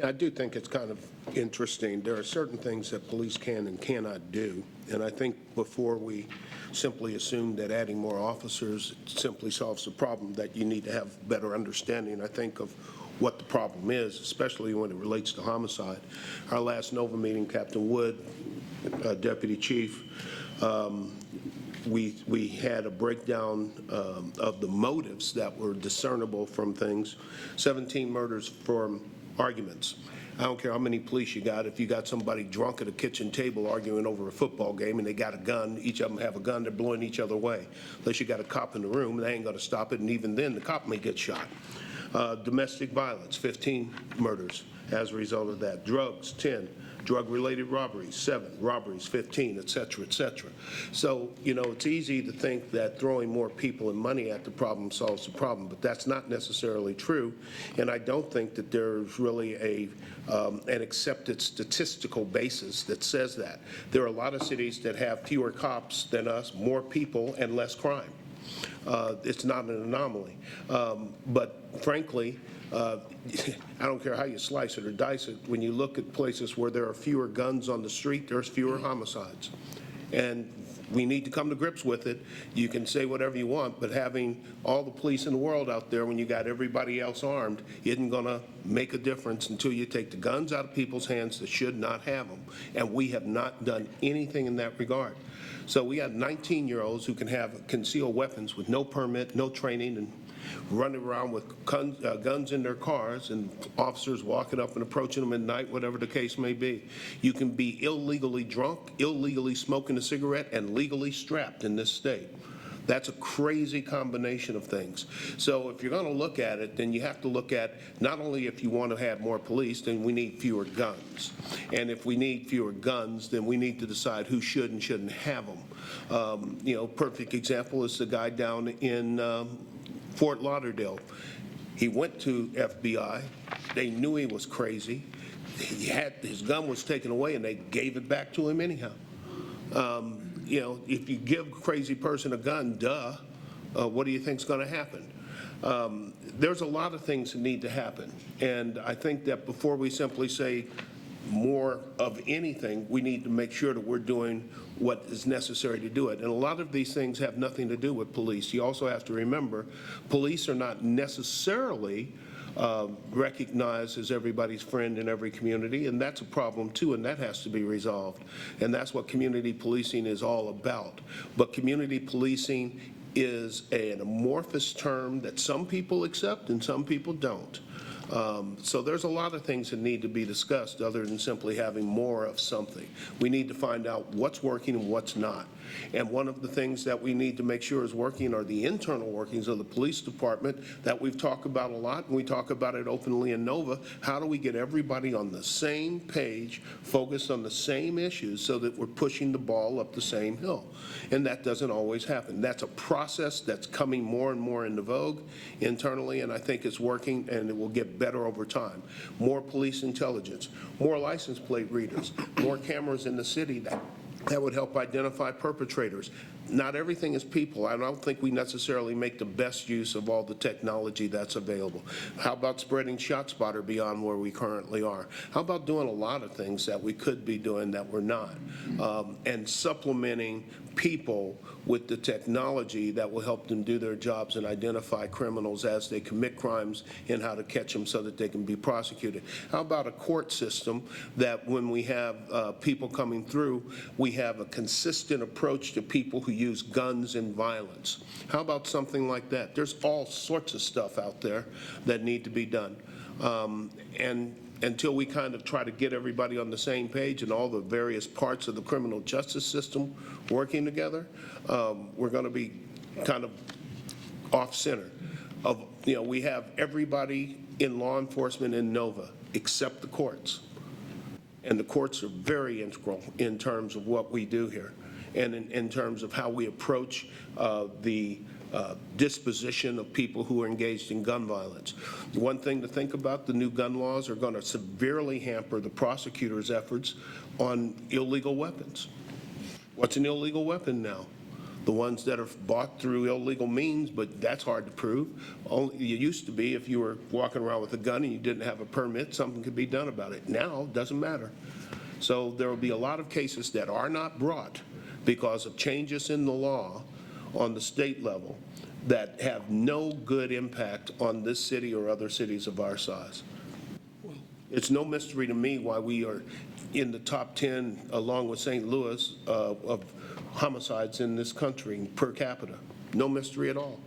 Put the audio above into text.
I do think it's kind of interesting. There are certain things that police can and cannot do, and I think before we simply assume that adding more officers simply solves the problem, that you need to have better understanding, I think, of what the problem is, especially when it relates to homicide. Our last NOVA meeting, Captain Wood, Deputy Chief, we had a breakdown of the motives that were discernible from things. 17 murders from arguments. I don't care how many police you got. If you got somebody drunk at a kitchen table arguing over a football game and they got a gun, each of them have a gun, they're blowing each other away. Unless you got a cop in the room, they ain't going to stop it, and even then the cop may get shot. Domestic violence, 15 murders as a result of that. Drugs, 10. Drug-related robberies, 7. Robberies, 15, et cetera, et cetera. So, you know, it's easy to think that throwing more people and money at the problem solves the problem, but that's not necessarily true. And I don't think that there's really an accepted statistical basis that says that. There are a lot of cities that have fewer cops than us, more people, and less crime. It's not an anomaly. But frankly, I don't care how you slice it or dice it, when you look at places where there are fewer guns on the street, there's fewer homicides. And we need to come to grips with it. You can say whatever you want, but having all the police in the world out there when you got everybody else armed isn't going to make a difference until you take the guns out of people's hands that should not have them. And we have not done anything in that regard. So we got 19-year-olds who can have concealed weapons with no permit, no training, and running around with guns in their cars, and officers walking up and approaching them at night, whatever the case may be. You can be illegally drunk, illegally smoking a cigarette, and legally strapped in this state. That's a crazy combination of things. So if you're going to look at it, then you have to look at not only if you want to have more police, then we need fewer guns. And if we need fewer guns, then we need to decide who should and shouldn't have them. You know, perfect example is the guy down in Fort Lauderdale. He went to FBI. They knew he was crazy. His gun was taken away, and they gave it back to him anyhow. You know, if you give a crazy person a gun, what do you think is going to happen? There's a lot of things that need to happen, and I think that before we simply say more of anything, we need to make sure that we're doing what is necessary to do it. And a lot of these things have nothing to do with police. You also have to remember, police are not necessarily recognized as everybody's friend in every community, and that's a problem too, and that has to be resolved. And that's what community policing is all about. But community policing is an amorphous term that some people accept and some people don't. So there's a lot of things that need to be discussed other than simply having more of something. We need to find out what's working and what's not. And one of the things that we need to make sure is working are the internal workings of the police department that we've talked about a lot, and we talk about it openly in NOVA. How do we get everybody on the same page, focused on the same issues, so that we're pushing the ball up the same hill? And that doesn't always happen. That's a process that's coming more and more into vogue internally, and I think it's working, and it will get better over time. More police intelligence, more license plate readers, more cameras in the city that would help identify perpetrators. Not everything is people. I don't think we necessarily make the best use of all the technology that's available. How about spreading ShotSpotter beyond where we currently are? How about doing a lot of things that we could be doing that we're not? And supplementing people with the technology that will help them do their jobs and identify criminals as they commit crimes and how to catch them so that they can be prosecuted. How about a court system that when we have people coming through, we have a consistent approach to people who use guns and violence? How about something like that? There's all sorts of stuff out there that need to be done. And until we kind of try to get everybody on the same page and all the various parts of the criminal justice system working together, we're going to be kind of off center. You know, we have everybody in law enforcement in NOVA except the courts. And the courts are very integral in terms of what we do here and in terms of how we approach the disposition of people who are engaged in gun violence. One thing to think about, the new gun laws are going to severely hamper the prosecutors' efforts on illegal weapons. What's an illegal weapon now? The ones that are bought through illegal means, but that's hard to prove. Only, it used to be if you were walking around with a gun and you didn't have a permit, something could be done about it. Now, it doesn't matter. So there will be a lot of cases that are not brought because of changes in the law on the state level that have no good impact on this city or other cities of our size. It's no mystery to me why we are in the top 10, along with St. Louis, of homicides in this country per capita. No mystery at all.